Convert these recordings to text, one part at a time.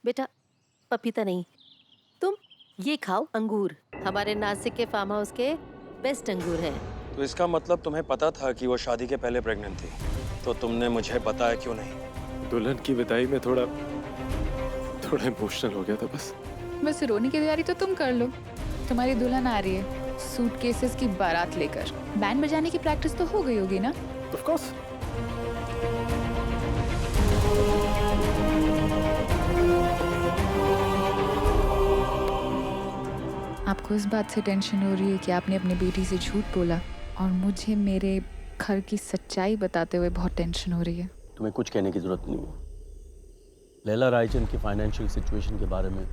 बेटा पपीता नहीं, तुम ये खाओ अंगूर। हमारे नासिक के फार्म हाउस के बेस्ट अंगूर हैं। तो इसका मतलब तुम्हें पता था कि वो शादी के पहले प्रेग्नेंट थी, तो तुमने मुझे बताया क्यों नहीं? दुल्हन की विदाई में थोड़ा इमोशनल हो गया था बस। बस रोने की तैयारी तो तुम कर लो। तुम्हारी दुल्हन आ रही है सूटकेसेस की बारात लेकर। बैंड बजाने की प्रैक्टिस तो हो गई होगी ना? Of course. आपको इस बात से टेंशन हो रही है कि आपने अपनी बेटी से झूठ बोला, और मुझे मेरे घर की सच्चाई बताते हुए बहुत टेंशन हो रही है। तुम्हें कुछ कहने की जरूरत नहीं है। लैला रायचंद की फाइनेंशियल सिचुएशन के बारे में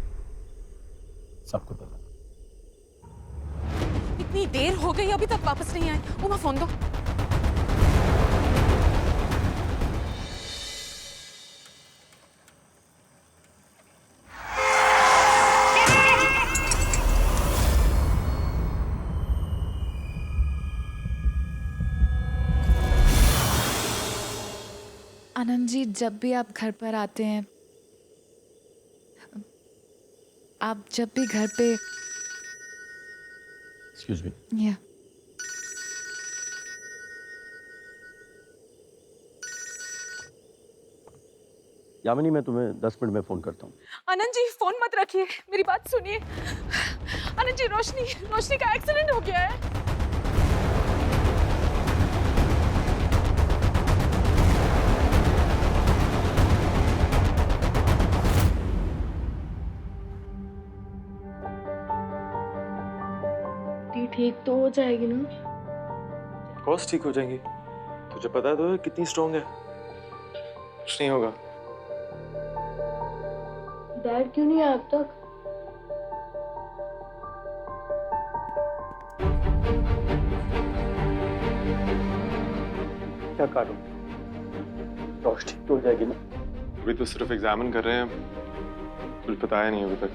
सबको पता। इतनी देर हो गई अभी तक वापस नहीं आए। उमा फोन दो। आनंद जी, जब भी आप घर पर आते हैं, आप जब भी घर पे एक्सक्यूज मी। या यामिनी, मैं तुम्हें 10 मिनट में फोन करता हूँ। आनंद जी फोन मत रखिए, मेरी बात सुनिए। आनंद जी, रोशनी का एक्सीडेंट हो गया है। ठीक तो हो जाएगी ना? ऑफ कोर्स ठीक हो जाएंगी। तुझे पता तो है कितनी स्ट्रांग है। कुछ नहीं होगा। डैड क्यों नहीं आया अब तक? क्या काटूं? रोश ठीक तो हो जाएगी ना? अभी तो सिर्फ एग्जामिन कर रहे हैं, कुछ बताया नहीं अभी तक।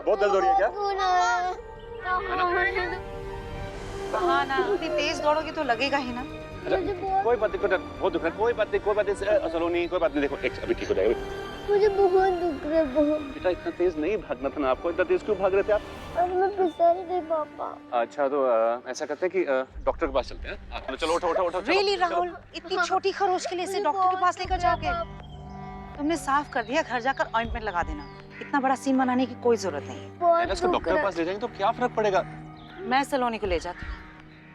बहुत दर्द हो रही है क्या? हाँ ना, इतनी तेज दौड़ोगे तो लगेगा ही ना। कोई बात नहीं, बहुत दुख है। कोई बात नहीं सलोनी, कोई बात नहीं। देखो अभी ठीक हो जाएगा। मुझे बहुत दुख रहा है, बहुत। बेटा इतना तेज नहीं भागना था ना आपको। इतना तेज क्यों भाग रहे थे आप? और मैं फिसल गई पापा। अच्छा तो ऐसा करते हैं कि डॉक्टर के पास चलते हैं। चलो उठो। रियली राहुल, इतनी छोटी खरोच के लिए इसे डॉक्टर के पास लेकर जाओगे? तुमने साफ कर दिया, घर जाकर ऑइंटमेंट लगा देना। इतना बड़ा सीन बनाने की कोई जरूरत नहीं। बहुत इसको डॉक्टर के पास ले जाएंगे तो क्या फर्क पड़ेगा? मैं सलोनी को ले जाती,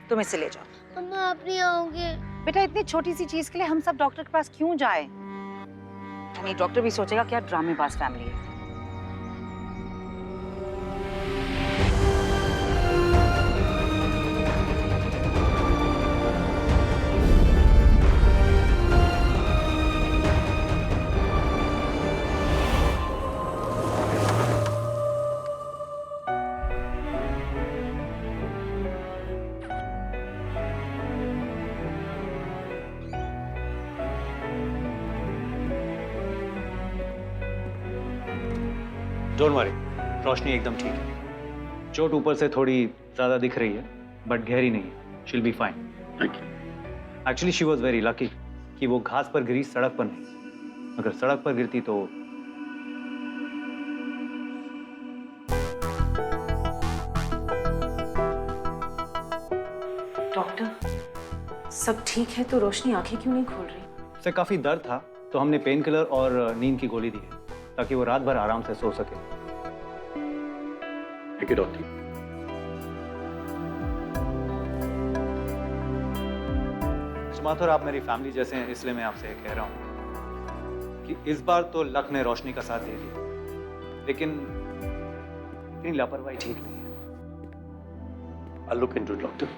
तुम इसे ले जाओ। मैं आप नहीं आओगे? बेटा इतनी छोटी सी चीज के लिए हम सब डॉक्टर के पास क्यों जाए? नहीं, डॉक्टर भी सोचेगा क्या ड्रामेबाज फैमिली है। डोंट वरी, रोशनी एकदम ठीक है। चोट ऊपर से थोड़ी ज्यादा दिख रही है, बट गहरी नहीं है। She'll be fine. Thank you. Actually she was very lucky कि वो घास पर गिरी, सड़क पर नहीं। अगर सड़क पर गिरती तो डॉक्टर, सब ठीक है तो रोशनी आंखें क्यों नहीं खोल रही? उसे काफी दर्द था, तो हमने पेन किलर और नींद की गोली दी है ताकि वो रात भर आराम से सो सके। Thank you doctor. सुमाथुर, आप मेरी फैमिली जैसे हैं, इसलिए मैं आपसे कह रहा हूं कि इस बार तो लक ने रोशनी का साथ दे दिया, लेकिन इतनी लापरवाही ठीक नहीं है। I'll look into it, doctor.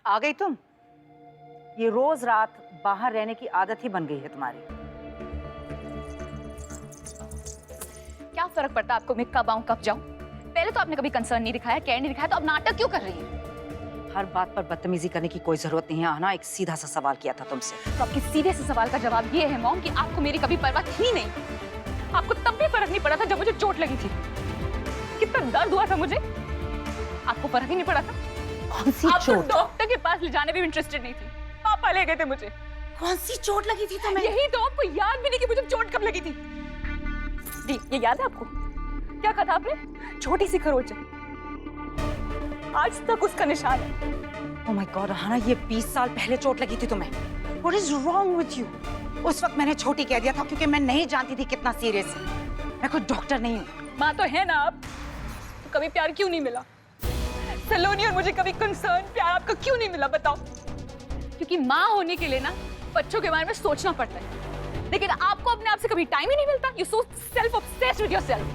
आ गई तुम? ये रोज रात बाहर रहने की आदत ही बन गई है तुम्हारी। क्या फर्क पड़ता है आपको मैं कब आऊं कब जाऊं? पहले तो आपने कभी कंसर्न नहीं दिखाया, केयर नहीं दिखाया, तो अब नाटक क्यों कर रही है? हर बात पर बदतमीजी करने की कोई जरूरत नहीं है आना। एक सीधा सा सवाल किया था तुमसे। तो आपके सीधे से सवाल का जवाब ये है मॉम कि आपको मेरी कभी परवाह थी नहीं। आपको तब भी फर्क नहीं पड़ा था जब मुझे चोट लगी थी। कितना दर्द हुआ था मुझे, आपको फर्क ही नहीं पड़ा था। कौन सी आप चोट? डॉक्टर के पास ले जाने में भी इंटरेस्टेड नहीं थी। पापा ले गए थे मुझे। कौन सी चोट लगी थी तुम्हें? यही तो आपको याद भी नहीं कि मुझे चोट कब लगी थी। दी, ये याद है आपको? क्या कहा था आपने? छोटी सी खरोच है, आज तक उसका निशान है। Oh my God, हाना, ये 20 साल पहले चोट लगी थी तुम्हें। What is wrong with you? उस वक्त मैंने छोटी कह दिया था क्योंकि मैं नहीं जानती थी कितना सीरियस है। मैं कोई डॉक्टर नहीं हूँ। माँ तो है ना आप, तो कभी प्यार क्यों नहीं मिला? सलोनी और मुझे कभी कंसर्न प्यार आपका क्यों नहीं मिला बताओ? क्योंकि माँ होने के लिए ना बच्चों के बारे में सोचना पड़ता है, लेकिन आपको अपने आप से कभी टाइम ही नहीं मिलता। You so self obsessed with yourself.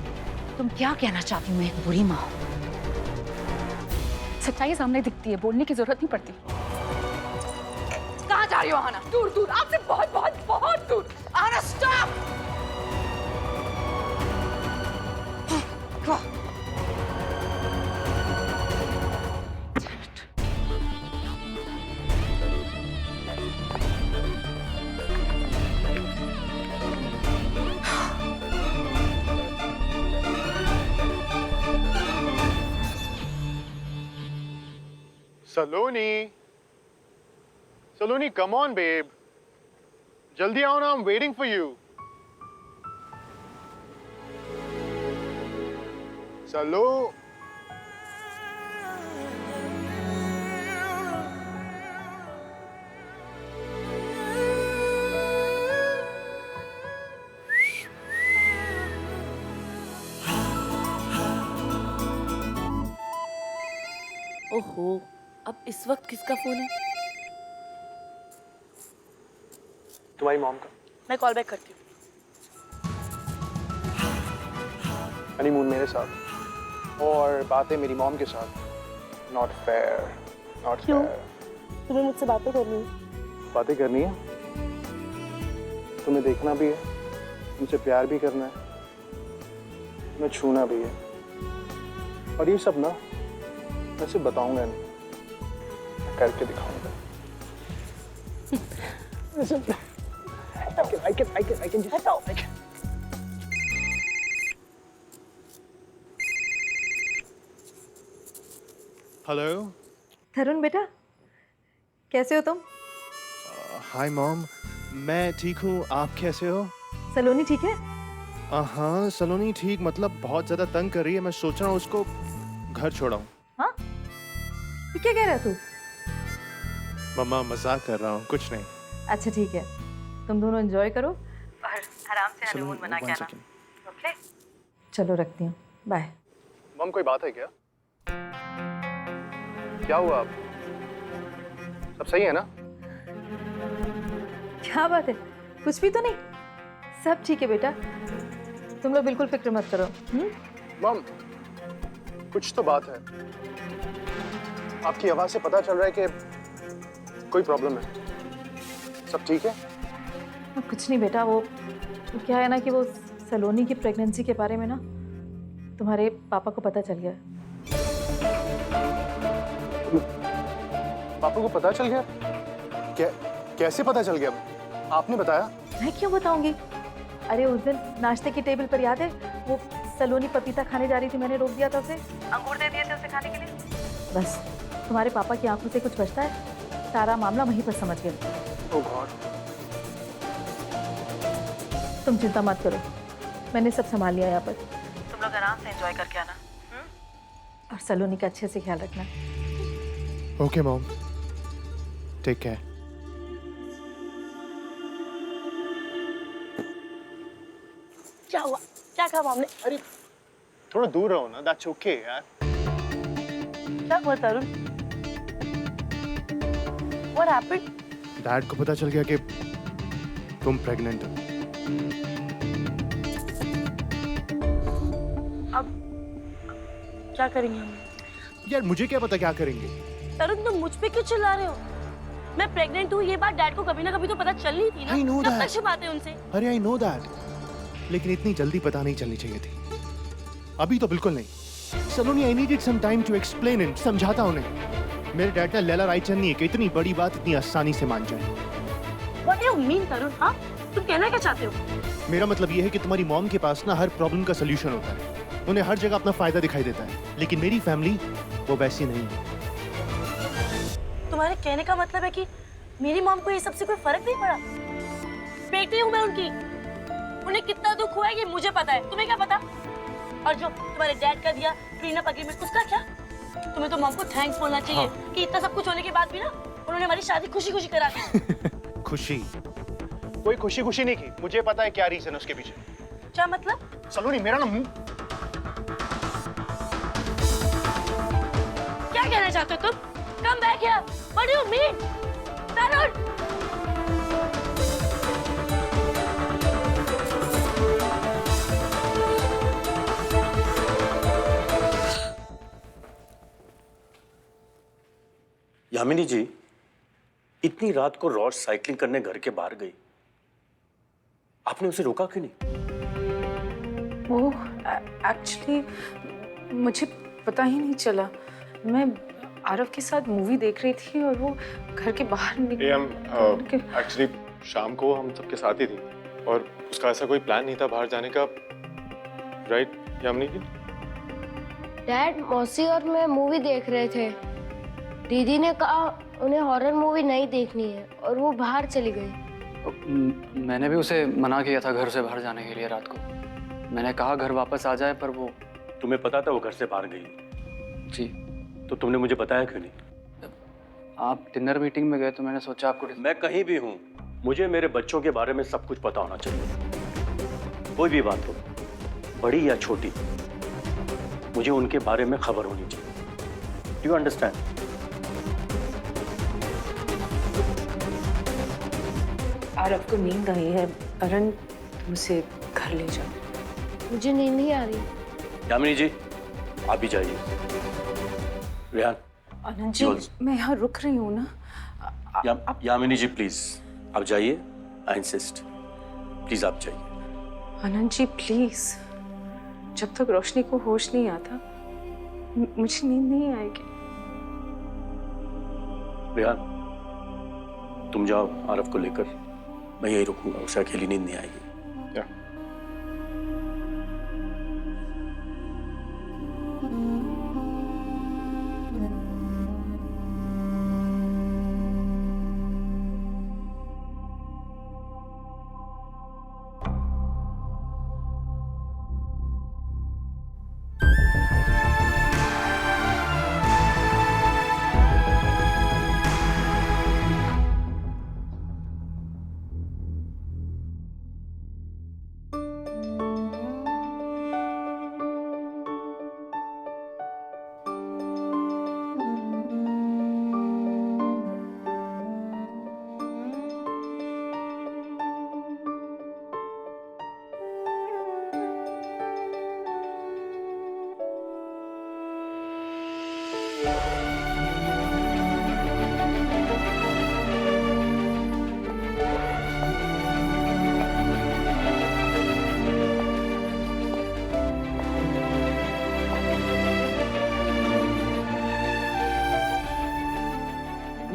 तुम क्या कहना चाहती हो? मैं एक बुरी माँ हूँ। सच्चाई सामने दिखती है, बोलने की जरूरत नहीं पड़ती। कहाँ जा रही हो आना? दूर दूर, आपसे बहुत बहुत बहुत दूर। आना, stop! Saloni. Saloni, come on, babe. Jaldi आओ ना, I'm waiting for you. Salo. ओहो, अब इस वक्त किसका फोन है? तुम्हारी मॉम का। मैं कॉल बैक करती हूँ। हनीमून मेरे साथ और बातें मेरी मॉम के साथ। Not fair, not fair. तुम्हें मुझसे बातें करनी है? बातें करनी है, तुम्हें देखना भी है, मुझसे प्यार भी करना है, मैं छूना भी है। और ये सब ना मैं सिर्फ बताऊंगा नहीं, मैं करके दिखाऊंगा। I can just... hello. Tarun बेटा, कैसे हो तुम? हाय मॉम, मैं ठीक हूँ, आप कैसे हो? सलोनी ठीक है? हाँ, सलोनी ठीक, मतलब बहुत ज़्यादा तंग कर रही है। मैं सोच रहा हूँ उसको घर छोड़ाऊँ। हाँ? ये क्या कह रहा है तू? मम्मा मजाक कर रहा हूँ, कुछ नहीं। अच्छा ठीक है, तुम दोनों एंजॉय करो और आराम से हनीमून मना के आना। ओके? चलो रखती हूँ, बाय। मम कोई बात है क्या? क्या हुआ? आप सब सही है ना? क्या बात है? कुछ भी तो नहीं, सब ठीक है बेटा, तुम लोग बिल्कुल फिक्र मत करो। मम कुछ तो बात है, आपकी आवाज से पता चल रहा है कि कोई प्रॉब्लम है। सब ठीक है? कुछ नहीं बेटा, वो क्या है ना कि वो सलोनी की प्रेगनेंसी के बारे में ना तुम्हारे पापा को पता चल गया। पापा को पता चल गया? कैसे पता चल गया? आपने बताया? मैं क्यों बताऊंगी? अरे उस दिन नाश्ते की टेबल पर याद है, वो सलोनी पपीता खाने जा रही थी, मैंने रोक दिया था उसे, अंगूर दे दिए थे उसे खाने के लिए। बस तुम्हारे पापा की आंखों से कुछ बचता है, सारा मामला वहीं पर समझ गए। ओह गॉड। तुम चिंता मत करो, मैंने सब संभाल लिया यहाँ पर। तुम लोग आराम से एंजॉय करके आना और सलोनी का अच्छे से ख्याल रखना। Okay mom, take care. क्या हुआ? क्या कहा मॉम ने? अरे थोड़ा दूर रहो ना, दैट्स ओके यार। क्या हुआ तरुण? What happened? डैड को पता चल गया कि तुम प्रेग्नेंट हो। क्या करेंगे हम? यार मुझे क्या पता क्या करेंगे। तरुण तुम मुझ पे क्यों चिल्ला रहे हो? मैं प्रेग्नेंट हूँ, ये बात डैड को कभी ना कभी तो पता चलनी थी ना। I know कब that. तक छिपाते उनसे? अरे आई नो दैट, लेकिन इतनी जल्दी पता नहीं चलनी चाहिए थी। अभी तो बिल्कुल नहीं। Saloni, I needed some time to explain it. समझाता उन्हें। मेरे डैड ने लैला रायचंद नहीं है कि इतनी बड़ी बात इतनी आसानी से मान जाए। What do you mean, तरुण? हाँ? तुम कहना क्या चाहते हो? मेरा मतलब ये है कि तुम्हारी मॉम के पास ना हर प्रॉब्लम का सोल्यूशन होता है। उन्हें हर जगह अपना फायदा दिखाई देता है, लेकिन मेरी फैमिली वो वैसी नहीं है। तुम्हारे कहने का मतलब है कि मेरी मॉम को ये सबसे कोई फर्क नहीं पड़ा? बेटी हूँ मैं उनकी। उन्हें कितना दुख हुआ है ये मुझे पता है, तुम्हें क्या पता? और जो तुम्हारे डैड का दिया प्रीनअप एग्रीमेंट, उसका क्या? तुम्हें तो मॉम को थैंक्स बोलना चाहिए कि इतना सब कुछ होने के बाद भी ना उन्होंने हमारी शादी खुशी खुशी करा दी। खुशी? कोई खुशी खुशी नहीं की। मुझे पता है क्या रीजन है उसके पीछे। क्या मतलब? सलोनी, मेरा ना मुंह। क्या कहना चाहते हो तुम? Come back here. What do you mean? तरुण! यामिनी जी, इतनी रात को रोज साइकिलिंग करने घर के बाहर गई, आपने उसे रोका क्यों नहीं? वो एक्चुअली मुझे पता ही नहीं चला। मैं आरव के साथ मूवी देख रही थी और वो घर के बाहर एक्चुअली शाम को हम सबके साथ ही थी और उसका ऐसा कोई प्लान नहीं था बाहर जाने का, राइट यामिनी जी? डैड, मौसी और मैं मूवी देख रहे थे। दीदी ने कहा उन्हें हॉरर मूवी नहीं देखनी है और वो बाहर चली गई। मैंने भी उसे मना किया था घर से बाहर जाने के लिए रात को। मैंने कहा घर वापस आ जाए, पर वो... तुम्हें पता था वो घर से बाहर गई? जी। तो तुमने मुझे बताया क्यों नहीं? आप डिनर मीटिंग में गए तो मैंने सोचा आपको... मैं कहीं भी हूँ, मुझे मेरे बच्चों के बारे में सब कुछ पता होना चाहिए। कोई भी बात हो, बड़ी या छोटी, मुझे उनके बारे में खबर होनी चाहिए। Do you understand? आरव को नींद आई है। अरुण, तुम उसे घर ले जाओ। मुझे नींद नहीं आ रही। यामिनी जी, आप भी जाइए। रेहान। आनंद जी, मैं यहाँ रुक रही हूँ ना। यामिनी जी प्लीज, आप जाइए। आई इंसिस्ट, प्लीज आप जाइए। आनंद जी प्लीज, जब तक रोशनी को होश नहीं आता मुझे नींद नहीं आएगी। रेहान, तुम जाओ आरव को लेकर, मैं यही रुकूंगा, उसे अकेली नींद नहीं आएगी।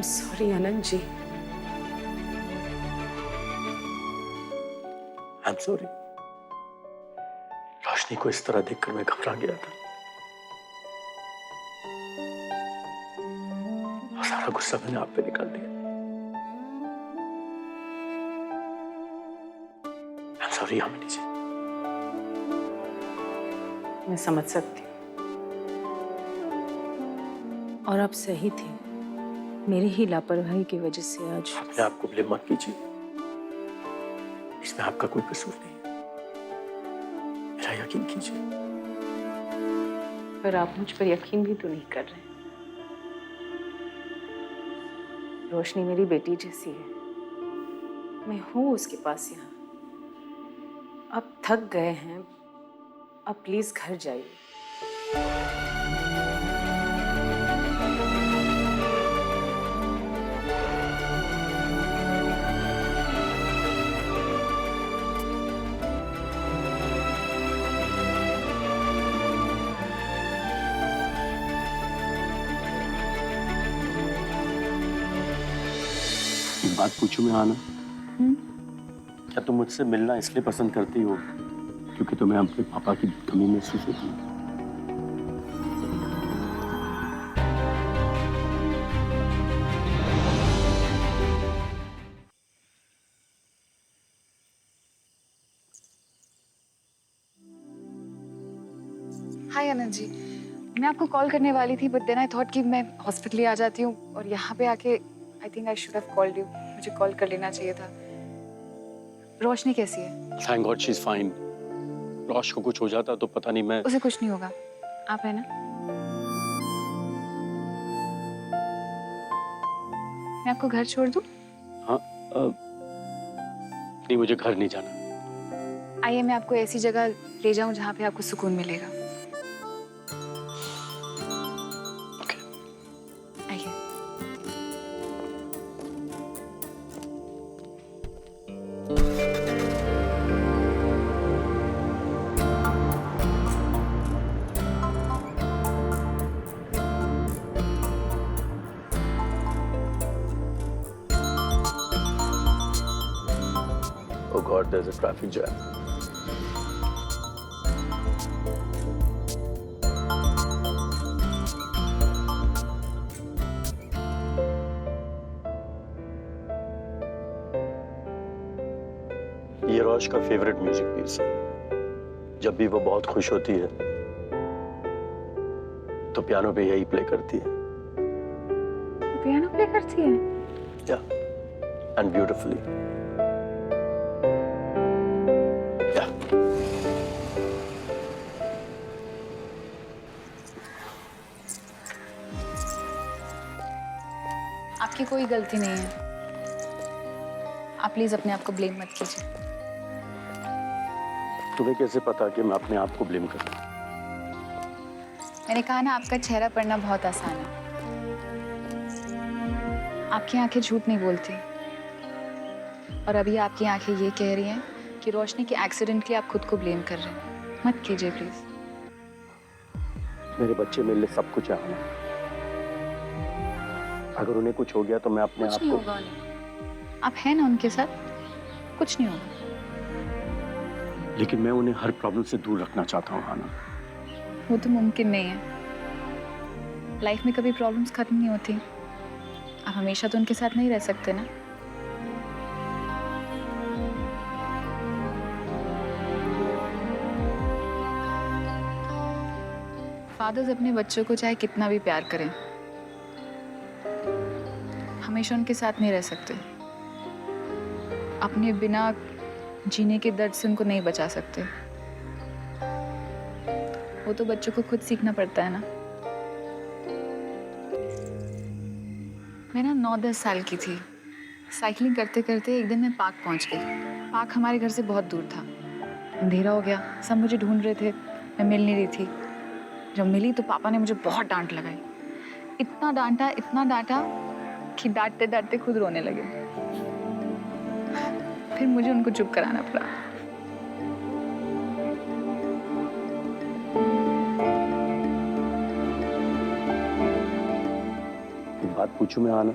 Sorry Anand ji. I am sorry. Roshni को इस तरह देखकर मैं घबरा गया था। और सारा गुस्सा मैंने आप पे निकाल दिया। आई एम सॉरी यामिनी जी। मैं समझ सकती हूँ और आप सही थे। मेरी ही लापरवाही की वजह से आज... अपने आप को ब्लेम मत कीजिए, इसमें आपका कोई कसूर नहीं है, मेरा यकीन कीजिए। पर आप मुझ पर यकीन भी तो नहीं कर रहे। रोशनी मेरी बेटी जैसी है, मैं हूँ उसके पास यहाँ। आप थक गए हैं, आप प्लीज घर जाइए। एक बात पूछूं मैं आना? क्या तुम मुझसे मिलना इसलिए पसंद करती हो क्योंकि तुम्हें अपने पापा की कमी महसूस होती है? हाय आनंद जी, मैं आपको कॉल करने वाली थी बट देन आई थॉट कि मैं हॉस्पिटल ही आ जाती हूँ और यहाँ पे आके I think I should have called you. मुझे कॉल कर लेना चाहिए था। रोशनी कैसी है? Thank God she is fine. Rosh को कुछ हो जाता तो पता नहीं मैं। उसे कुछ नहीं होगा, आप है ना? मैं आपको घर छोड़ दूँ? हाँ नहीं, मुझे घर नहीं जाना। आइए मैं आपको ऐसी जगह ले जाऊँ जहाँ पे आपको सुकून मिलेगा। आइए। Oh God, there's a traffic jam. ये रोश का फेवरेट म्यूजिक पीस है। जब भी वो बहुत खुश होती है तो पियानो पे यही प्ले करती है। पियानो प्ले करती है? Yeah, and beautifully. आपकी कोई गलती नहीं है। आप प्लीज अपने आप को ब्लेम मत कीजिए। तुम्हें कैसे पता कि मैं अपने आप को ब्लेम करूं? मैंने कहा ना, आपका चेहरा पढ़ना बहुत आसान है। आपकी आंखें झूठ नहीं बोलती और अभी आपकी आंखें ये कह रही हैं कि रोशनी के एक्सीडेंट के लिए आप खुद को ब्लेम कर रहे हैं। मत कीजिए प्लीज। मेरे बच्चे मेरे लिए सब कुछ है। अगर उन्हें कुछ हो गया तो मैं अपने आप कुछ नहीं को। होगा उन्हें। आप हैं ना उनके साथ, कुछ नहीं होगा। लेकिन मैं उन्हें हर प्रॉब्लम से दूर रखना चाहता हूँ आना। वो तो मुमकिन नहीं है। लाइफ में कभी प्रॉब्लम्स खत्म नहीं होती। आप हमेशा तो उनके साथ नहीं रह सकते ना। फादर्स अपने बच्चों को चाहे कितना भी प्यार करें, हमेशा उनके साथ नहीं रह सकते। अपने बिना जीने के दर्द से उनको नहीं बचा सकते। वो तो बच्चों को खुद सीखना पड़ता है ना। मैं ना 9-10 साल की थी। साइकिलिंग करते करते एक दिन मैं पार्क पहुंच गई। पार्क हमारे घर से बहुत दूर था। अंधेरा हो गया, सब मुझे ढूंढ रहे थे, मैं मिल नहीं रही थी। जब मिली तो पापा ने मुझे बहुत डांट लगाई। इतना डांटा कि डांटते डांटते खुद रोने लगे। फिर मुझे उनको चुप कराना पड़ा। एक बात पूछूं मैं आना?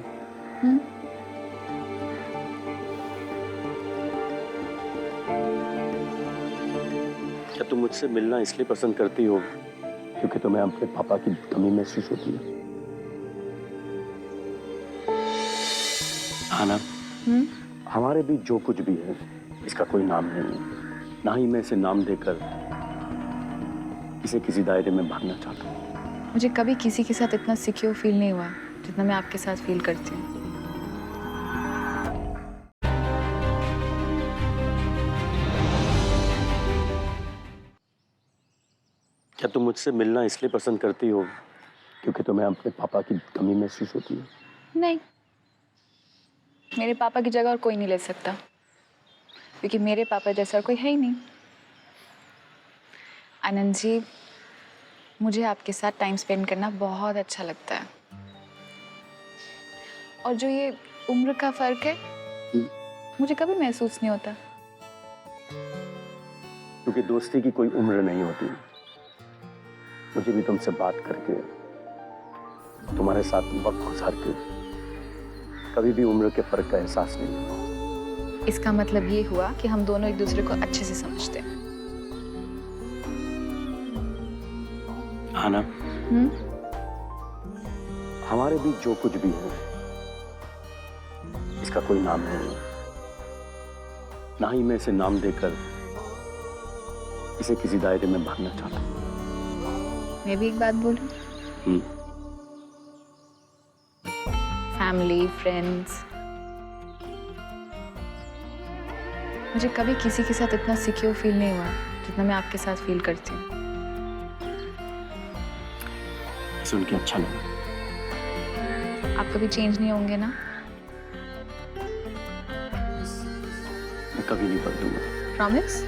क्या तुम मुझसे मिलना इसलिए पसंद करती हो क्योंकि तुम्हें अपने पापा की कमी महसूस होती है? आना, हमारे बीच जो कुछ भी है इसका कोई नाम नहीं है। ना ही मैं इसे नाम देकर इसे किसी दायरे में भागना चाहता हूँ। मुझे कभी किसी के साथ इतना सिक्योर फील नहीं हुआ जितना मैं आपके साथ फील करती हूँ। क्या तुम मुझसे मिलना इसलिए पसंद करती हो क्योंकि तुम्हें अपने पापा की कमी महसूस होती है? नहीं, मेरे पापा की जगह और कोई नहीं ले सकता क्योंकि मेरे पापा जैसा कोई है ही नहीं। आनंद जी, मुझे आपके साथ टाइम स्पेंड करना बहुत अच्छा लगता है। और जो ये उम्र का फर्क है, मुझे कभी महसूस नहीं होता। क्योंकि दोस्ती की कोई उम्र नहीं होती। मुझे भी तुमसे बात करके, तुम्हारे साथ वक्त गुजार के कभी भी उम्र के फर्क का एहसास नहीं हुआ। इसका मतलब ये हुआ कि हम दोनों एक दूसरे को अच्छे से समझते हैं। आना, हमारे बीच जो कुछ भी है इसका कोई नाम नहीं है, ना ही मैं इसे नाम देकर इसे किसी दायरे में भरना चाहता हूं। मैं भी एक बात बोलूं? फैमिली, फ्रेंड्स, मुझे कभी किसी के साथ इतना सिक्योर फील नहीं हुआ जितना मैं आपके साथ फील करती हूँ। सुन के अच्छा लगा। आप कभी चेंज नहीं होंगे ना? मैं कभी नहीं बदलूंगा। प्रॉमिस?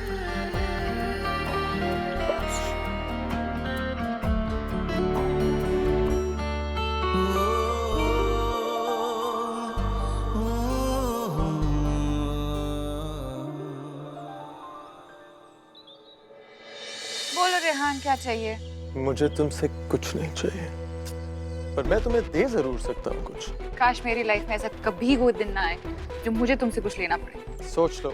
बोलो रेहान, क्या चाहिए? मुझे तुमसे कुछ नहीं चाहिए, पर मैं तुम्हें दे जरूर सकता हूँ कुछ। काश मेरी लाइफ में ऐसा कभी कोई दिन ना आए जो मुझे तुमसे कुछ लेना पड़े। सोच लो,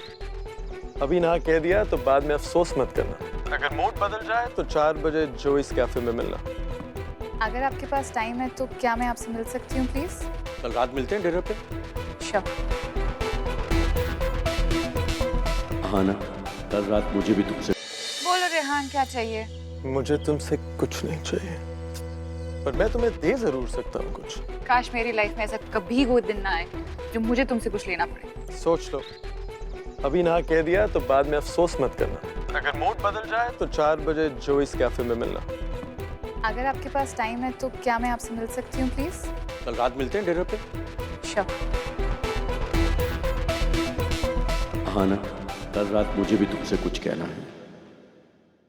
अभी ना कह दिया तो बाद में अफसोस मत करना। अगर मूड बदल जाए तो 4 बजे जोइस कैफे में मिलना। अगर आपके पास टाइम है तो क्या मैं आपसे मिल सकती हूँ प्लीज? कल रात मिलते हैं डिनर पे। श्योर। हाँ ना, कल रात मुझे भी तुमसे। बोलो रेहान, क्या चाहिए? मुझे तुमसे कुछ नहीं चाहिए, पर मैं तुम्हें दे जरूर सकता हूँ कुछ। काश मेरी लाइफ में ऐसा कभी कोई दिन ना आए जो मुझे तुमसे कुछ लेना पड़े। सोच लो, अभी ना कह दिया तो बाद में अफसोस मत करना। अगर मूड बदल जाए तो 4 बजे जोइस कैफे में मिलना। अगर आपके पास टाइम है तो क्या मैं आपसे मिल सकती हूँ प्लीज? कल रात मिलते हैं डिनर पे। श्योर। हाँ ना, कल रात मुझे भी तुमसे कुछ कहना है।